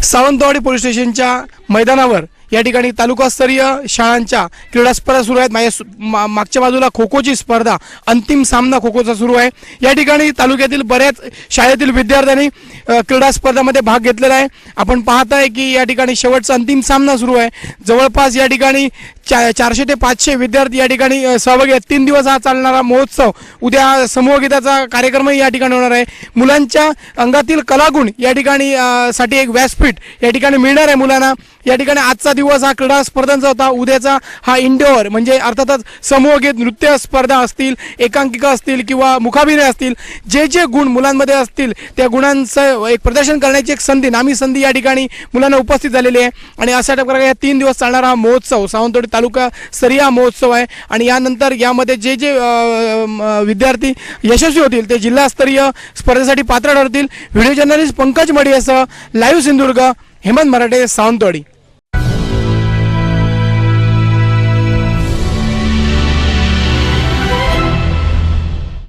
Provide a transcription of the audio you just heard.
Sawantwadi police स्टेशनच्या मैदानावर या ठिकाणी तालुकास्तरीय शाळांच्या क्रीडा स्पर्धा सुरू आहेत। मागच्या बाजूला खो खोची स्पर्धा, अंतिम सामना खो खोचा सुरू आहे। या ठिकाणी तालुक्यातील बऱ्याच शाळेतील विद्यार्थ्यांनी क्रीडा स्पर्धामध्ये भाग घेतलेला आहे। आपण पाहताय की या ठिकाणी शेवटचा अंतिम सामना सुरू आहे। जवळपास या ठिकाणी 400 ते 500 विद्यार्थी या ठिकाणी सहभागी आहेत। 3 दिवस हा चालणारा महोत्सव, उद्या समूहगीताचा कार्यक्रमही या ठिकाणी होणार आहे। मुलांच्या अंगातील कलागुण या ठिकाणी साठी एक व्यासपीठ या ठिकाणी मिळणार आहे मुलांना। या ठिकाणी आजचा दिवस हा क्रीडा स्पर्धांचा होता, उद्याचा हा इंडोर म्हणजे अर्थातच समूहगीत, नृत्य स्पर्धा असतील, एकांकिका असतील किंवा मुखाभिनय असतील, जे जे गुण मुलांमध्ये असतील त्या गुणांचं एक प्रदर्शन करण्याची एक संधी, नामी संधी या ठिकाणी मुलांना उपस्थित झालेली आहे। आणि अशा प्रकारे या 3 दिवस चालणारा हा महोत्सव सावंतवाडी तालुका स्तरीय हा महोत्सव आहे। आणि यानंतर यामध्ये जे जे विद्यार्थी यशस्वी होतील ते जिल्हास्तरीय स्पर्धेसाठी पात्र ठरतील। व्हिडिओ जर्नलिस्ट पंकज मडियासह लाईव्ह सिंधुदुर्ग, हेमंत मराठे, सावंतवाडी।